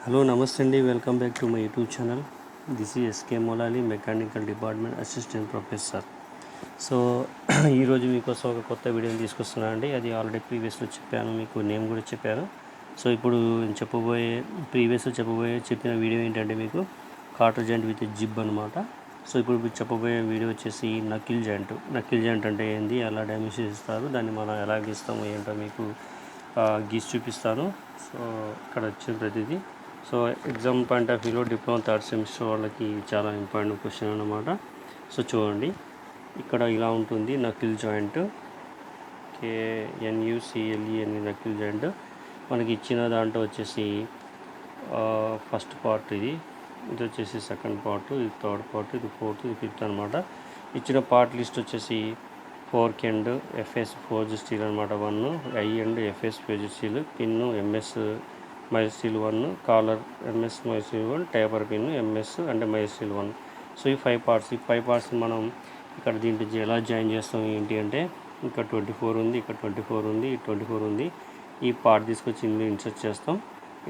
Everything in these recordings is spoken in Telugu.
హలో నమస్తే అండి, welcome back to my YouTube channel. This is SK Molali, mechanical department assistant professor. So ఈరోజు మీకోసం ఒక కొత్త వీడియోని తీసుకొస్తున్నాను అండి. అది ఆల్రెడీ ప్రీవియస్లో చెప్పాను, మీకు నేమ్ కూడా చెప్పాను. సో ఇప్పుడు చెప్పిన వీడియో ఏంటంటే మీకు కాటర్ జాయింట్ విత్ జిబ్ అనమాట. సో ఇప్పుడు చెప్పబోయే వీడియో వచ్చేసి నకిల్ జాయింట్ అంటే ఏంది, ఎలా డైమెన్షన్ ఇస్తారు, దాన్ని మనం ఎలా గీస్తాము ఏంటో మీకు గీసి చూపిస్తాను. సో ఇక్కడ వచ్చిన ప్రతిదీ సో ఎగ్జామ్ పాయింట్ ఆఫ్ వ్యూలో డిప్లొమా థర్డ్ సెమిస్టర్ వాళ్ళకి చాలా ఇంపార్టెంట్ క్వశ్చన్ అన్నమాట. సో చూడండి, ఇక్కడ ఇలా ఉంటుంది నకిల్ జాయింట్, KNUCLE అని నకిల్ జాయింట్. మనకి ఇచ్చిన దాంట్లో వచ్చేసి ఫస్ట్ పార్ట్ ఇది వచ్చేసి సెకండ్ పార్ట్, ఇది థర్డ్ పార్ట్, ఇది ఫోర్త్, ఇది ఫిఫ్త్ అనమాట. ఇచ్చిన పార్ట్ లిస్ట్ వచ్చేసి fork and FS forge steel అనమాట 1, I and FS forge steel, pin MS mild steel 1, collar MS mild steel 1, taper pin MS and mild steel 1. So ఈ 5 పార్ట్స్, ఈ 5 పార్ట్స్ మనం ఇక్కడ దీంట్లో ఎలా జాయిన్ చేస్తాం ఏంటి అంటే, ఇక్కడ 24 ఉంది, ఇక్కడ 24 ఉంది, 24 ఉంది. ఈ పార్ట్ తీసుకొచ్చి ఇందులో ఇన్సర్ట్ చేస్తాం.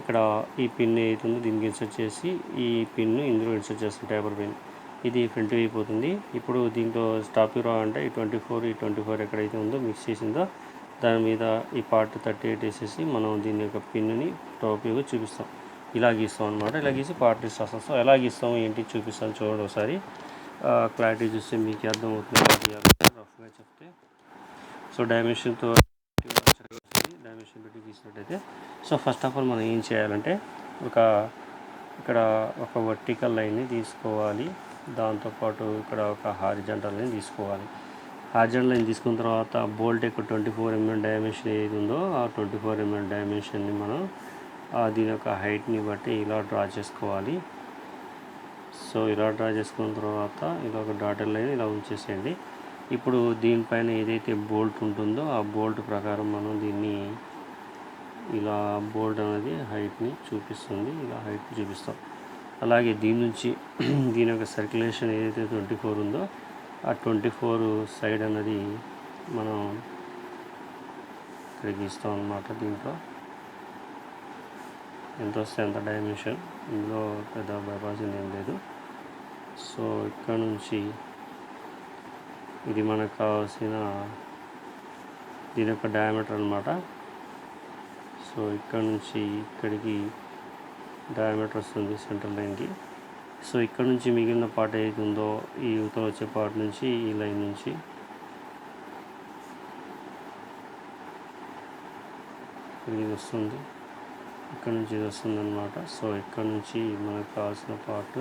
ఇక్కడ ఈ పిన్ ఏదైతుందో దీనికి ఇన్సర్ట్ చేసి ఈ పిన్ను ఇందులో ఇన్సర్ట్ చేస్తాం, టేపర్ పిన్. ఇది ఫ్రంట్ అయిపోతుంది. ఇప్పుడు దీంట్లో స్టాప్ రా అంటే ఈ 24 ఎక్కడైతే ఉందో మిక్స్ చేసిందో దాని మీద ఈ పార్ట్ 38 వేసేసి మనం దీని యొక్క పిన్ని టాప్గా చూపిస్తాం. ఇలా గీస్తాం అనమాట. ఇలా గీసి పార్ట్ లిస్ట్ రాస్తాం. సో ఎలా గీస్తాం ఏంటి చూపిస్తాను చూడండి ఒకసారి. క్లారిటీ చూస్తే మీకు అర్థమవుతుంది. రఫ్గా చెప్తే సో డైమెన్షన్తో డైమెన్షన్ పెట్టి గీసినట్టయితే, సో ఫస్ట్ ఆఫ్ ఆల్ మనం ఏం చేయాలంటే ఇక్కడ ఒక వర్టికల్ లైన్ని తీసుకోవాలి. దాంతోపాటు ఇక్కడ ఒక హారిజాంటల్ లైన్ తీసుకోవాలి. హారిజాంటల్ లైన్ తీసుకున్న తర్వాత బోల్ట్ యొక్క 24 mm డైమెన్షన్ ఏది ఉందో ఆ 24 mm డైమెన్షన్ని మనం దీని యొక్క హైట్ని బట్టి ఇలా డ్రా చేసుకోవాలి. సో ఇలా డ్రా చేసుకున్న తర్వాత ఇలా ఒక డాటెడ్ లైన్ ఇలా ఉంచేసేయండి. ఇప్పుడు దీనిపైన ఏదైతే బోల్ట్ ఉంటుందో ఆ బోల్ట్ ప్రకారం మనం దీన్ని ఇలా బోల్ట్ అనేది హైట్ని చూపిస్తుంది, ఇలా హైట్ చూపిస్తాం. అలాగే దీని నుంచి దీని యొక్క సర్క్యులేషన్ ఏదైతే 24 ఉందో ఆ 24 సైడ్ అన్నది మనం ఇక్కడ గీస్తాం అన్నమాట. దీంట్లో ఎంత వస్తే ఎంత డైమెన్షన్, ఇందులో పెద్ద భయపడాల్సింది ఏం లేదు. సో ఇక్కడ నుంచి ఇది మనకు కావాల్సిన దీని యొక్క డయామీటర్ అన్నమాట. సో ఇక్కడ నుంచి ఇక్కడికి డయామీటర్ వస్తుంది సెంటర్ లైన్కి. సో ఇక్కడ నుంచి మిగిలిన పార్ట్ ఏది ఉందో ఈ యువతల వచ్చే పార్ట్ నుంచి ఈ లైన్ నుంచి ఇది వస్తుంది, ఇక్కడ నుంచి ఇది వస్తుంది అన్నమాట. సో ఇక్కడ నుంచి మనకు కావాల్సిన పార్ట్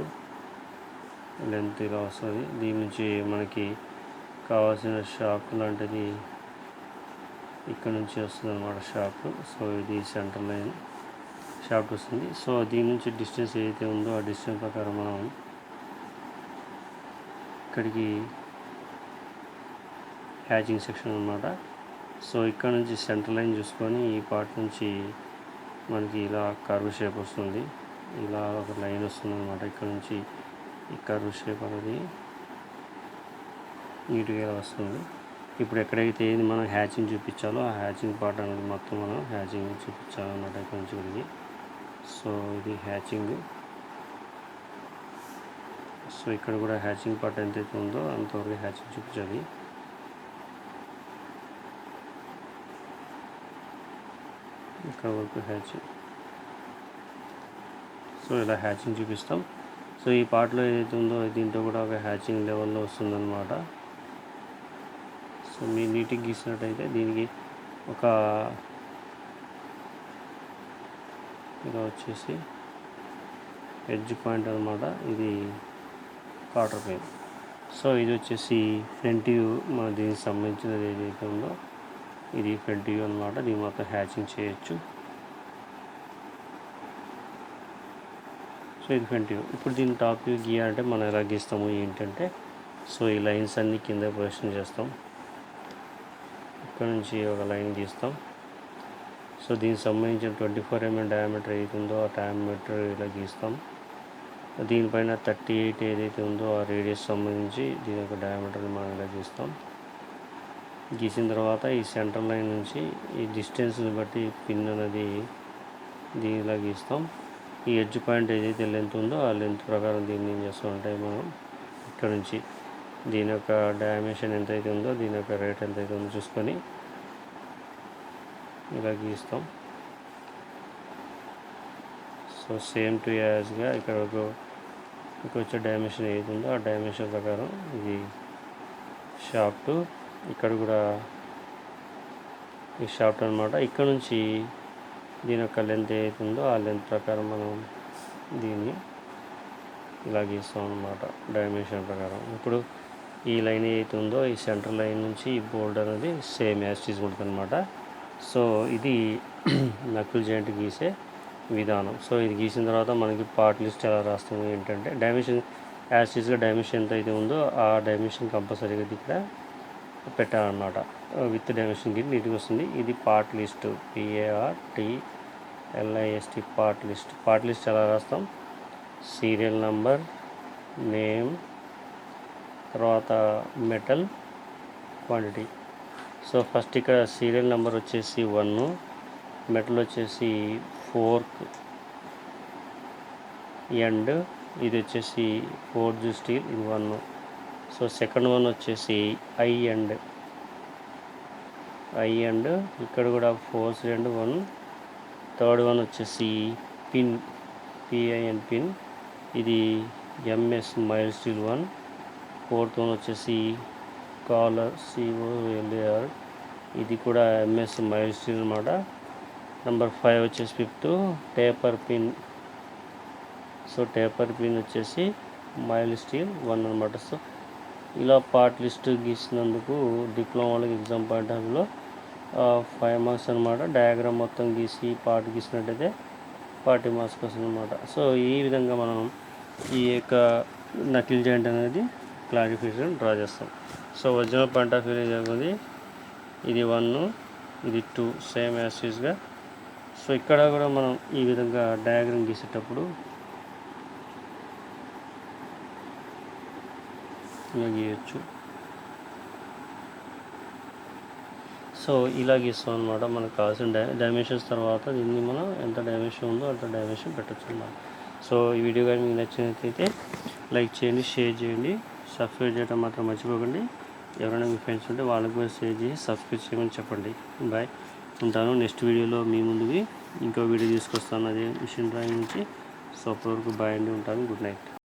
లెంత్ ఇలా వస్తుంది. దీని నుంచి మనకి కావాల్సిన షాప్ లాంటిది ఇక్కడ నుంచి వస్తుంది అన్నమాట, షాప్. సో ఇది సెంటర్ లైన్ షాఫ్ట్ వస్తుంది. సో దీని నుంచి డిస్టెన్స్ ఏదైతే ఉందో ఆ డిస్టెన్స్ ప్రకారం మనం ఇక్కడికి హ్యాచింగ్ సెక్షన్ అన్నమాట. సో ఇక్కడ నుంచి సెంటర్ లైన్ చూసుకొని ఈ పార్ట్ నుంచి మనకి ఇలా కర్వ్ షేప్ వస్తుంది, ఇలా ఒక లైన్ వస్తుంది అన్నమాట. ఇక్కడ నుంచి ఈ కర్వ్ షేప్ అనేది నీట్గా వస్తుంది. ఇప్పుడు ఎక్కడైతే ఏది మనం హ్యాచింగ్ చూపించాలో ఆ హ్యాచింగ్ పార్ట్ అనేది మొత్తం మనం హ్యాచింగ్ చూపించాలన్నమాట ఇక్కడ నుంచి ఇక్కడికి. సో ఇది హ్యాచింగ్. సో ఇక్కడ కూడా హ్యాచింగ్ పార్ట్ ఎంతైతే ఉందో అంతవరకు హ్యాచింగ్ చూపించాలి. ఇక్కడ వరకు హ్యాచింగ్. సో ఇలా హ్యాచింగ్ చూపిస్తాం. సో ఈ పార్ట్లో ఏదైతే ఉందో దీంట్లో కూడా ఒక హ్యాచింగ్ లెవెల్లో వస్తుందన్నమాట. సో మీరు నీట్గా గీసినట్టయితే దీనికి ఒక ఇలా వచ్చేసి ఎడ్జ్ పాయింట్ అనమాట. ఇది కాటర్ పెయిన్. సో ఇది వచ్చేసి ఫ్రంట్ వ్యూ, మన దీనికి సంబంధించినది ఏదైతే ఉందో ఇది ఫ్రంట్ వ్యూ అనమాట. దీని మొత్తం హ్యాచింగ్ చేయొచ్చు. సో ఇది ఫ్రంట్ వ్యూ. ఇప్పుడు దీని టాప్ వ్యూ గీయాలంటే మనం ఎలా గీస్తాము ఏంటంటే, సో ఈ లైన్స్ అన్నీ కింద ప్రొజెక్షన్ చేస్తాం. ఇక్కడ నుంచి ఒక లైన్ గీస్తాం. సో దీనికి సంబంధించిన 24 mm డయామీటర్ ఏదైతే ఉందో ఆ డయామీటర్ ఇలా గీస్తాం. దీనిపైన 38 ఏదైతే ఉందో ఆ రేడియస్ సంబంధించి దీని యొక్క డయామీటర్ మనం ఇలా గీస్తాం. గీసిన తర్వాత ఈ సెంటర్ లైన్ నుంచి ఈ డిస్టెన్స్ని బట్టి పిన్ అనేది దీనిలా గీస్తాం. ఈ ఎడ్జ్ పాయింట్ ఏదైతే లెంత్ ఉందో ఆ లెంత్ ప్రకారం దీన్ని ఏం చేస్తామంటే మనం ఇక్కడ నుంచి దీని యొక్క డైమెన్షన్ ఎంతైతే ఉందో దీని యొక్క రేట్ ఎంతైతే ఉందో చూసుకొని ఇలా గీస్తాం. సో సేమ్ టు యాజ్గా ఇక్కడ వచ్చే డైమెన్షన్ ఏది ఉందో ఆ డైమెన్షన్ ప్రకారం ఇది షాఫ్ట్, ఇక్కడ కూడా ఈ షాఫ్ట్ అనమాట. ఇక్కడ నుంచి దీని యొక్క లెంత్ ఏదైతే ఉందో ఆ లెంత్ ప్రకారం మనం దీన్ని ఇలా గీస్తాం అన్నమాట డైమెన్షన్ ప్రకారం. ఇప్పుడు ఈ లైన్ ఏదైతే ఉందో ఈ సెంటర్ లైన్ నుంచి ఈ బోల్డ్ అనేది సేమ్ యాజ్ టీజ్ ఉంటుంది అనమాట. సో ఇది నకిల్ జాయింట్ గీసే విధానం. సో ఇది గీసిన తర్వాత మనకి పార్ట్ లిస్ట్ ఎలా రాస్తాము ఏంటంటే డైమెన్షన్ యాజ్ టీజ్గా డైమెన్షన్ ఎంత అయితే ఉందో ఆ డైమెన్షన్ కంపల్సరీగా ఇక్కడ పెట్టాలన్నమాట. విత్ డైమెన్షన్ గిట్ నీట్గా వస్తుంది. ఇది part list, PARTLIST part list. Part list ఎలా రాస్తాం? సీరియల్ నంబర్, నేమ్, తర్వాత మెటల్, క్వాంటిటీ. సో ఫస్ట్ ఇక్కడ సీరియల్ నెంబర్ వచ్చేసి 1, మెటల్ వచ్చేసి ఫోర్క్ ఎండ్, ఇది వచ్చేసి ఫోర్జ్ స్టీల్, ఇది 1. సో సెకండ్ వన్ వచ్చేసి ఐ అండ్ ఇక్కడ కూడా ఫోర్స్ ఎండ్ 1. థర్డ్ వన్ వచ్చేసి పిన్, PIN పిన్, ఇది MS mild steel 1. Fourth one వచ్చేసి కాలర్, COLAR, ఇది కూడా MS మైల్ స్టీల్ అనమాట. నెంబర్ 5 వచ్చేసి fifth taper pin. So taper pin వచ్చేసి మైల్ స్టీల్ 1 అనమాట. సో ఇలా పార్ట్ లిస్ట్ గీసినందుకు డిప్లొమా వాళ్ళకి ఎగ్జామ్ పాయింట్ ఆఫ్ వ్యూలో 5 మార్క్స్ అనమాట. డయాగ్రామ్ మొత్తం గీసి పార్ట్ గీసినట్టయితే 40 మార్క్స్ వస్తుంది అనమాట. సో ఈ విధంగా మనం ఈ యొక్క నకిల్ జాయింట్ అనేది క్లారిఫికేషన్ డ్రా చేస్తాం. So original point of view జరుగుతుంది. ఇది 1, ఇది 2 సేమ్ యాజ్ యూజ్గా. సో ఇక్కడ కూడా మనం ఈ విధంగా డయాగ్రామ్ గీసేటప్పుడు ఇలా గీయచ్చు. సో ఇలా గీస్తాం అనమాట. మనకు కావాల్సిన డైమెన్షన్స్ తర్వాత దీన్ని మనం ఎంత డైమెన్షన్ ఉందో అంత డైమెన్షన్ పెట్టచ్చు అన్నమాట. సో ఈ వీడియో కానీ మీకు నచ్చినట్లయితే లైక్ చేయండి, షేర్ చేయండి, సబ్స్క్రైబ్ చేయడం మాత్రం మర్చిపోకండి. ఎవరైనా మీ ఫ్రెండ్స్ ఉంటే వాళ్ళకి కూడా షేర్ చేసి సబ్స్క్రైబ్ చేయమని చెప్పండి. బాయ్, ఉంటాను. నెక్స్ట్ వీడియోలో మీ ముందుకి ఇంకో వీడియో తీసుకొస్తాను అదే మిషన్ డ్రాయింగ్ నుంచి. సో అప్పటివరకు బాయ్ అండి, ఉంటాను. Good night.